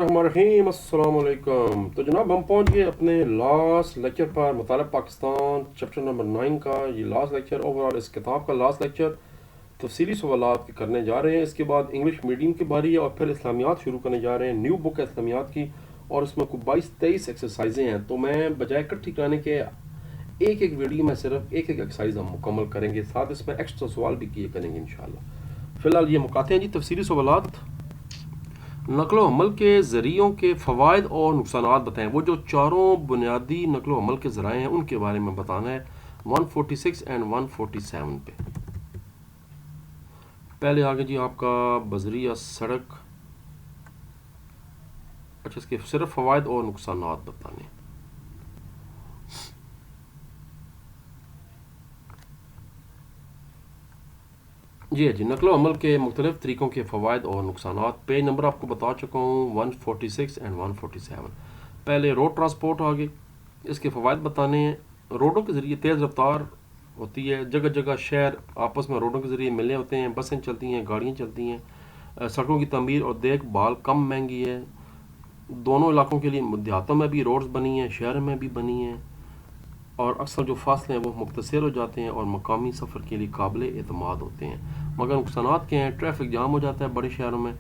बिस्मिल्लाहिर्रहमानिर्रहीम। अस्सलाम वालेकुम। तो जनाब हम पहुंच गए अपने लास्ट लेक्चर पर। मुतालिब पाकिस्तान चैप्टर नंबर 9 का ये लास्ट लेक्चर, ओवरऑल इस किताब का लास्ट लेक्चर तफसीली सवालात के करने जा रहे हैं। इसके बाद इंग्लिश मीडियम की बारी है और फिर इस्लामियात शुरू करने जा रहे हैं। न्यू बुक है इस्लामियात की और इसमें कुछ 22-23 एक्सरसाइजें हैं। तो मैं बजाय इकट्ठी कराने के एक एक वीडियो में सिर्फ एक एक एक्सरसाइज हम मुकम्मल करेंगे, साथ इसमें एक्स्ट्रा सवाल भी किए करेंगे इंशाल्लाह। फ़िलहाल ये मुकाते हैं जी तफसीली सवालात। नकलो हमल के ज़रियों के फ़वाइद और नुकसानात बताएं। वो जो चारों बुनियादी नकलो हमल के ज़राए हैं उनके बारे में बताना है 146 एंड 147 पे। पहले आगे जी आपका बजरिया सड़क। अच्छा, इसके सिर्फ फ़वाइद और नुकसानात बताने। जी नकलो हमल के मुख्तलिफ तरीक़ों के फ़वाइद और नुकसानात। पेज नंबर आपको बता चुका हूँ 146 एंड 147। पहले रोड ट्रांसपोर्ट आगे, इसके फ़वाइद बताने हैं। रोडों के ज़रिए तेज़ रफ्तार होती है, जगह जगह शहर आपस में रोडों के ज़रिए मिले होते हैं, बसें चलती हैं, गाड़ियाँ चलती हैं। सड़कों की तमीर और देखभाल कम महंगी है। दोनों इलाकों के लिए देहातों में भी रोड्स बनी हैं, शहर में भी बनी हैं, और अक्सर जो फासले हैं वो मुख्तसर हो जाते हैं और मकामी सफ़र के लिए काबिल एतमाद होते हैं। मगर नुकसानात के हैं, ट्रैफिक जाम हो जाता है बड़े शहरों में,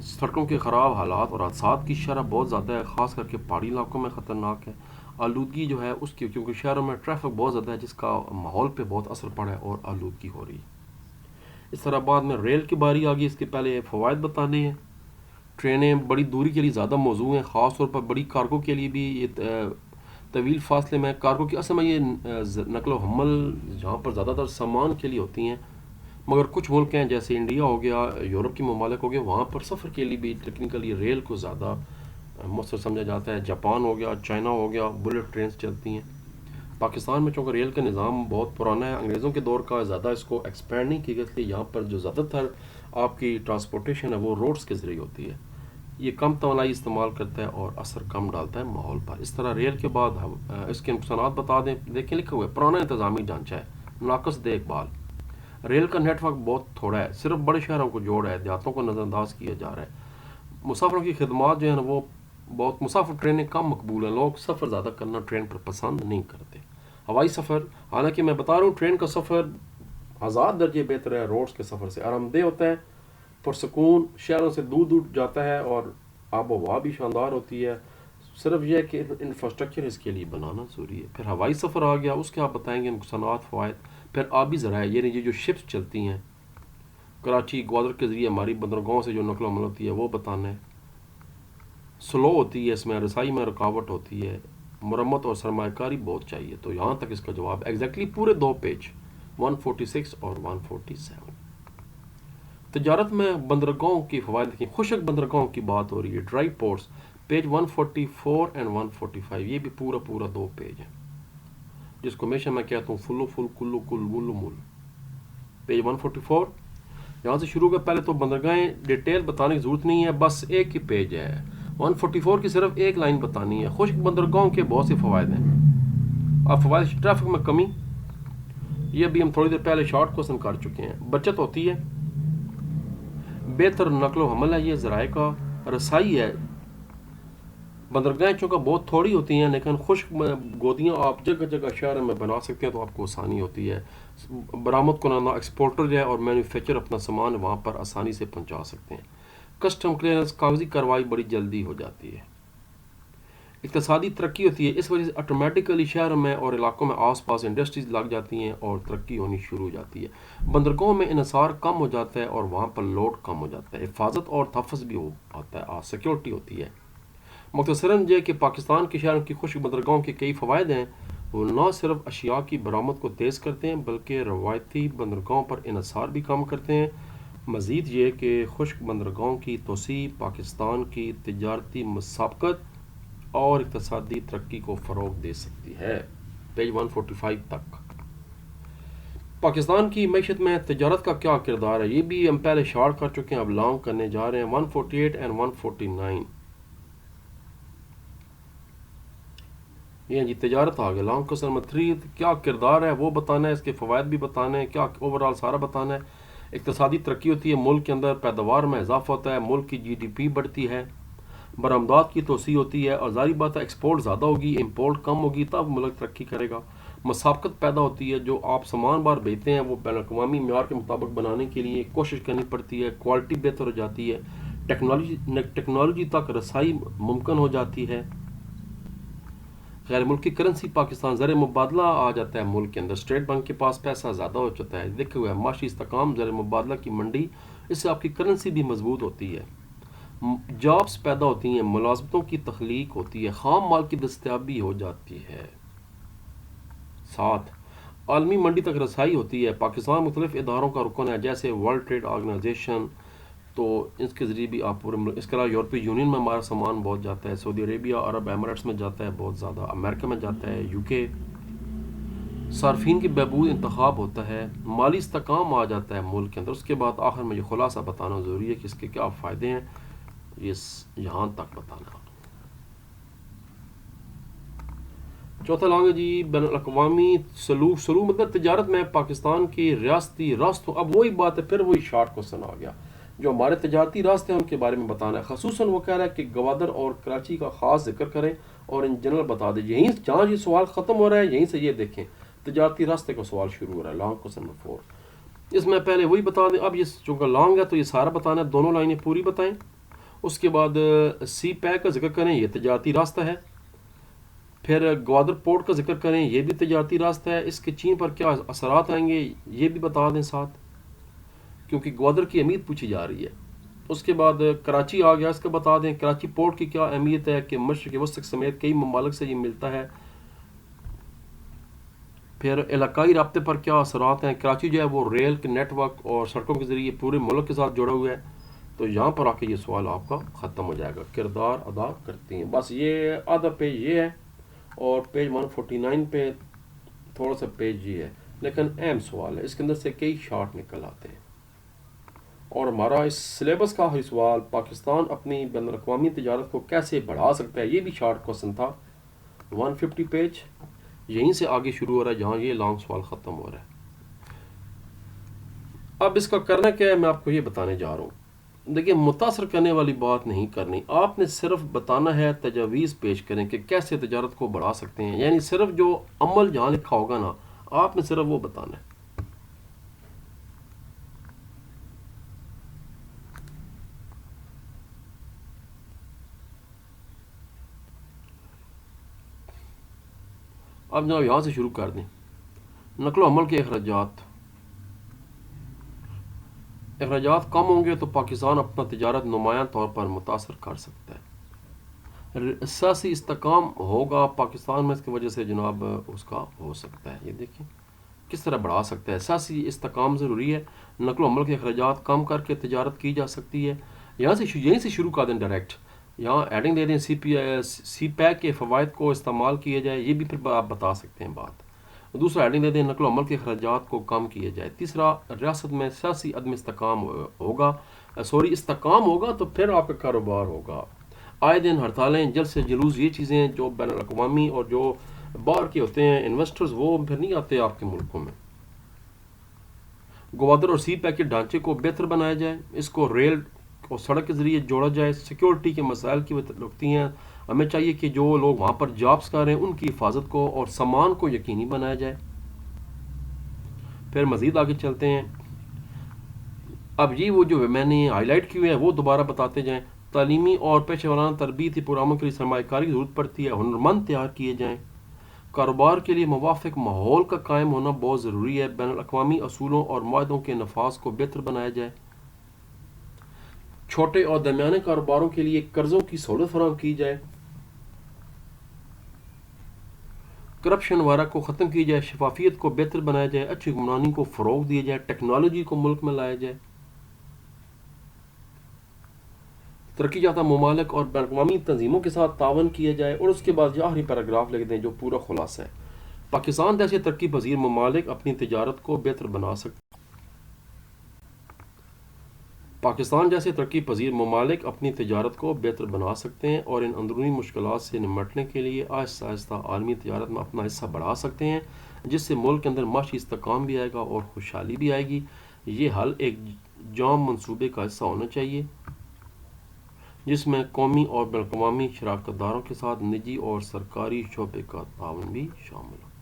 सड़कों के ख़राब हालात और हादसात की शरह बहुत ज़्यादा है, ख़ास करके पहाड़ी इलाकों में ख़तरनाक है। आलूदगी जो है उसकी, क्योंकि शहरों में ट्रैफिक बहुत ज़्यादा है जिसका माहौल पे बहुत असर पड़ा है और आलूदगी हो रही है। इस तरह बाद में रेल की बारी आ गई। इसके पहले फ़वाइद बताने हैं। ट्रेनें बड़ी दूरी के लिए ज़्यादा मौजू हैं, ख़ास तौर पर बड़ी कार्गो के लिए भी। ये तवील फासले में कार्गो की असल में ये नकलो हमल जहाँ पर ज़्यादातर सामान के लिए होती हैं, मगर कुछ मुल्क हैं जैसे इंडिया हो गया, यूरोप के ममालिक हो गए, वहाँ पर सफ़र के लिए भी टेक्निकली रेल को ज़्यादा मौसर समझा जाता है। जापान हो गया, चाइना हो गया, बुलेट ट्रेन चलती हैं। पाकिस्तान में चूँकि रेल का निज़ाम बहुत पुराना है, अंग्रेज़ों के दौर का, ज़्यादा इसको एक्सपेंड नहीं किया गया, इसलिए यहाँ पर जो ज़्यादातर आपकी ट्रांसपोर्टेशन है वो रोड्स के ज़रिए होती है। ये कम तवानाई इस्तेमाल करता है और असर कम डालता है माहौल पर। इस तरह रेल के बाद इसके नुकसानात बता दें। देखें लिखा हुआ है, पुराना इंतज़ामी ढांचा है, नाकस देखभाल, रेल का नेटवर्क बहुत थोड़ा है, सिर्फ बड़े शहरों को जोड़ है, देहातों को नज़रअंदाज किया जा रहा है। मुसाफिरों की खिदमात जो है ना वो बहुत, मुसाफिर ट्रेनें कम मकबूल हैं, लोग सफ़र ज़्यादा करना ट्रेन पर पसंद नहीं करते। हवाई सफ़र, हालांकि मैं बता रहा हूँ ट्रेन का सफ़र आज़ाद दर्जे बेहतर है, रोड्स के सफ़र से आरामदेह होता है, पुरसकून, शहरों से दूर दूर जाता है और आबो हवा भी शानदार होती है। सिर्फ यह है कि इंफ्रास्ट्रक्चर इसके लिए बनाना ज़रूरी है। फिर हवाई सफ़र आ गया, उसके आप बताएंगे नुकसानात फ़वाइद। फिर आबी ज़राए, यानी जो शिप्स चलती हैं, कराची ग्वादर के ज़रिए हमारी बंदरगाहों से जो नकल अमल होती है वो बताना है। स्लो होती है, इसमें रसाई में रुकावट होती है, मरम्मत और सरमाकारी बहुत चाहिए। तो यहाँ तक इसका जवाब एग्जैक्टली पूरे 2 पेज 146 और 147। तजारत में बंदरगाहों की फ़वाइद देखिए। खुशक बंदरगाहों की बात हो रही है, ड्राई पोर्ट्स, पेज 144 एंड 145। ये भी पूरा 2 पेज है, जिसको हमेशा मैं कहता हूँ फुल्लो फुल कुल्लू कुल मुल्लु मुल। पेज 144 यहाँ से शुरू कर। पहले तो बंदरगाहें डिटेल बताने की ज़रूरत नहीं है, बस एक ही पेज है। 144 की सिर्फ एक लाइन बतानी है। खुश्क बंदरगाहों के बहुत से फ़वाइद हैं। अब फ़वाइद, ट्रैफिक में कमी, ये भी हम थोड़ी देर पहले शॉर्ट क्वेश्चन कर चुके हैं। बचत होती है, बेहतर नकलो हमल है, ये ज़राए का रसाई है। बंदरगाहें चूँकि बहुत थोड़ी होती हैं, लेकिन खुश्क गोदियाँ आप जगह जगह शहर में बना सकते हैं, तो आपको आसानी होती है। बरामद कुनाना एक्सपोर्टर जो है और मैन्युफैक्चर अपना सामान वहाँ पर आसानी से पहुँचा सकते हैं। कस्टम क्लियरेंस, कागजी कार्रवाई बड़ी जल्दी हो जाती है। इक़्तिसादी तरक्की होती है, इस वजह से ऑटोमेटिकली शहरों में और इलाकों में आस पास इंडस्ट्रीज लग जाती हैं और तरक्की होनी शुरू हो जाती है। बंदरगाहों में इन्हिसार कम हो जाता है और वहाँ पर लोड कम हो जाता है। हिफाजत और तहफ़्फ़ुज़ भी आता है, सिक्योरिटी होती है। मुख्तसरन ये कि पाकिस्तान के शहरों की खुश्क बंदरगाहों के कई फ़वाइद हैं। वो न सिर्फ अशिया की बरामद को तेज़ करते हैं, बल्कि रवायती बंदरगाहों पर इन्हिसार भी कम करते हैं। मज़ीद ये कि खुश्क बंदरगाहों की तोसी पाकिस्तान की तिजारती मुसाबकत और इक़्तिसादी तरक्की को फ़रोग़ दे सकती है। पेज 145 तक। पाकिस्तान की मईशत में तिजारत का क्या किरदार है, ये भी हम पहले शार्ट कर चुके हैं, अब लॉन्ग करने जा रहे हैं। 148 एंड 149 ये जी तिजारत आ गया। लॉन्ग क्वेश्चन नंबर 3, क्या किरदार है वो बताना है, इसके फ़वाइद भी बताने हैं, क्या ओवरऑल सारा बताना है। इक़्तिसादी तरक्की होती है, मुल्क के अंदर पैदावार में इजाफा होता है, मुल्क की GDP बढ़ती है, برآمدات کی توسیع ہوتی ہے، اور ظاہری بات ہے ایکسپورٹ زیادہ ہوگی، امپورٹ کم ہوگی، تب ملک ترقی کرے گا۔ مسابقت پیدا ہوتی ہے، جو آپ سامان بار بیچتے ہیں وہ بین الاقوامی معیار کے مطابق بنانے کے لیے کوشش کرنی پڑتی ہے، کوالٹی بہتر ہو جاتی ہے، ٹیکنالوجی تک رسائی ممکن ہو جاتی ہے۔ غیر ملکی کرنسی پاکستان زر مبادلہ آ جاتا ہے ملک کے اندر، اسٹیٹ بینک کے پاس پیسہ زیادہ ہو جاتا ہے، دیکھے ہوئے معاشی استحکام، زر مبادلہ کی منڈی، اس سے آپ کی کرنسی بھی مضبوط ہوتی ہے، جابس پیدا ہوتی ہیں، ملازمتوں کی تخلیق ہوتی ہے، خام مال کی دستیابی ہو جاتی ہے۔ 7، عالمی منڈی تک رسائی ہوتی ہے۔ پاکستان مختلف اداروں کا رکن ہے، جیسے ورلڈ ٹریڈ آرگنائزیشن، تو اس کے ذریعے بھی آپ پورے ملک، اس کے علاوہ یورپی یونین میں ہمارا سامان بہت جاتا ہے، سعودی عربیہ، عرب ایمریٹس میں جاتا ہے بہت زیادہ، امریکہ میں جاتا ہے، یو کے۔ صارفین کی بہبود انتخاب ہوتا ہے، مالی استحکام آ جاتا ہے ملک کے اندر۔ اس کے بعد آخر میں یہ خلاصہ بتانا ضروری ہے کہ اس کے کیا فائدے ہیں، یہ یہاں تک بتانا۔ چوتھا لانگ ہے جی بین الاقوامی سلوک مطلب تجارت میں پاکستان کی ریاستی راستوں، اب وہی بات ہے، پھر وہی شارٹ کوسچن آ گیا، جو ہمارے تجارتی راستے ہیں ان کے بارے میں بتانا ہے۔ خصوصاً وہ کہہ رہا ہے کہ گوادر اور کراچی کا خاص ذکر کریں اور ان جنرل بتا دیں، یہیں جہاں یہ سوال ختم ہو رہا ہے یہیں سے یہ دیکھیں تجارتی راستے کا سوال شروع ہو رہا ہے، لانگ کوسچن نمبر 4۔ اس میں پہلے وہی بتا دیں، اب یہ چونکہ لانگ ہے تو یہ سارا بتانا ہے، دونوں لائنیں پوری بتائیں۔ اس کے بعد سی پیک کا ذکر کریں، یہ تجارتی راستہ ہے۔ پھر گوادر پورٹ کا ذکر کریں، یہ بھی تجارتی راستہ ہے، اس کے چین پر کیا اثرات آئیں گے یہ بھی بتا دیں ساتھ، کیونکہ گوادر کی اہمیت پوچھی جا رہی ہے۔ اس کے بعد کراچی آ گیا، اس کا بتا دیں کراچی پورٹ کی کیا اہمیت ہے کہ مشرق وسط سمیت کئی ممالک سے یہ ملتا ہے۔ پھر علاقائی رابطے پر کیا اثرات ہیں، کراچی جو ہے وہ ریل کے نیٹ ورک اور سڑکوں کے ذریعے پورے ملک کے ساتھ جڑا ہوا ہے، تو یہاں پر آ کے یہ سوال آپ کا ختم ہو جائے گا، کردار ادا کرتی ہیں۔ بس یہ آدھا پیج یہ ہے، اور پیج 149 پہ تھوڑا سا پیج یہ ہے، لیکن اہم سوال ہے، اس کے اندر سے کئی شارٹ نکل آتے ہیں۔ اور ہمارا اس سلیبس کا آخری سوال، پاکستان اپنی بین الاقوامی تجارت کو کیسے بڑھا سکتا ہے، یہ بھی شارٹ کوسچن تھا، 150 پیج، یہیں سے آگے شروع ہو رہا ہے جہاں یہ لانگ سوال ختم ہو رہا ہے۔ اب اس کا کرنا کیا ہے، میں آپ کو یہ بتانے جا رہا ہوں۔ دیکھیں، متاثر کرنے والی بات نہیں کرنی، آپ نے صرف بتانا ہے، تجاویز پیش کریں کہ کیسے تجارت کو بڑھا سکتے ہیں، یعنی صرف جو عمل جہاں لکھا ہوگا نا، آپ نے صرف وہ بتانا ہے۔ اب جناب یہاں سے شروع کر دیں، نقل و حمل کے اخراجات کم ہوں گے تو پاکستان اپنا تجارت نمایاں طور پر متاثر کر سکتا ہے۔ سیاسی استحکام ہوگا پاکستان میں، اس کی وجہ سے جناب اس کا ہو سکتا ہے، یہ دیکھیں کس طرح بڑھا سکتا ہے۔ سیاسی استحکام ضروری ہے، نقل و حمل کے اخراجات کم کر کے تجارت کی جا سکتی ہے۔ یہیں سے شروع کر دیں ڈائریکٹ، یہاں ایڈنگ دے دیں، سی پیک کے فوائد کو استعمال کیے جائے، یہ بھی پھر آپ بتا سکتے ہیں بات۔ دوسرا ایڈنگ دے دیں، نقل و حمل کے اخراجات کو کم کیے جائے۔ تیسرا، ریاست میں سیاسی عدم استحکام ہوگا تو پھر آپ کا کاروبار ہوگا۔ آئے دن ہڑتالیں، جلد سے جلوس، یہ چیزیں جو بین الاقوامی اور جو باہر کے ہوتے ہیں انویسٹرز، وہ پھر نہیں آتے آپ کے ملکوں میں۔ گوادر اور سی پیک کے ڈھانچے کو بہتر بنایا جائے، اس کو ریل اور سڑک کے ذریعے جوڑا جائے۔ سیکیورٹی کے مسائل کی رکھتی ہیں، ہمیں چاہیے کہ جو لوگ وہاں پر جابس کر رہے ہیں ان کی حفاظت کو اور سامان کو یقینی بنایا جائے۔ پھر مزید آگے چلتے ہیں، اب یہ وہ جو میں نے ہائی لائٹ کیے ہیں وہ دوبارہ بتاتے جائیں۔ تعلیمی اور پیشہ ورانہ تربیتی پروگراموں کے لیے سرمایہ کاری کی ضرورت پڑتی ہے، ہنرمند تیار کیے جائیں۔ کاروبار کے لیے موافق ماحول کا قائم ہونا بہت ضروری ہے، بین الاقوامی اصولوں اور معاہدوں کے نفاذ کو بہتر بنایا جائے۔ چھوٹے اور درمیانے کاروباروں کے لیے قرضوں کی سہولت فراہم کی جائے، کرپشن وغیرہ کو ختم کی جائے، شفافیت کو بہتر بنایا جائے، اچھی حکمرانی کو فروغ دیا جائے، ٹیکنالوجی کو ملک میں لایا جائے۔ ترقی یافتہ ممالک اور بین الاقوامی تنظیموں کے ساتھ تعاون کیا جائے۔ اور اس کے بعد یہ آخری پیراگراف لکھ دیں جو پورا خلاصہ ہے، پاکستان جیسے ترقی پذیر ممالک اپنی تجارت کو بہتر بنا سکتے ہیں اور ان اندرونی مشکلات سے نمٹنے کے لیے آہستہ آہستہ عالمی تجارت میں اپنا حصہ بڑھا سکتے ہیں، جس سے ملک کے اندر معاشی استحکام بھی آئے گا اور خوشحالی بھی آئے گی۔ یہ حل ایک جام منصوبے کا حصہ ہونا چاہیے۔ جس میں قومی اور بین الاقوامی شراکت داروں کے ساتھ نجی اور سرکاری شعبے کا تعاون بھی شامل ہو۔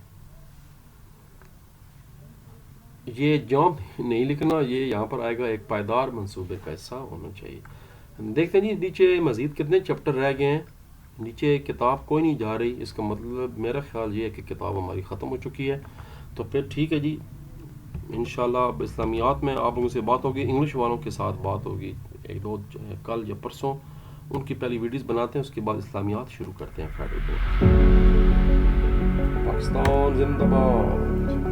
یہ جام نہیں لکھنا، یہ یہاں پر آئے گا ایک پائیدار منصوبے کا حصہ ہونا چاہیے۔ دیکھتے ہیں جی نیچے مزید کتنے چیپٹر رہ گئے ہیں۔ نیچے کتاب کوئی نہیں جا رہی، اس کا مطلب میرا خیال یہ ہے کہ کتاب ہماری ختم ہو چکی ہے۔ تو پھر ٹھیک ہے جی، انشاءاللہ اب اسلامیات میں آپ لوگوں سے بات ہوگی، انگلش والوں کے ساتھ بات ہوگی ایک دو کل یا پرسوں، ان کی پہلی ویڈیوز بناتے ہیں، اس کے بعد اسلامیات شروع کرتے ہیں فیڈرل بورڈ۔ پاکستان زندہ باد۔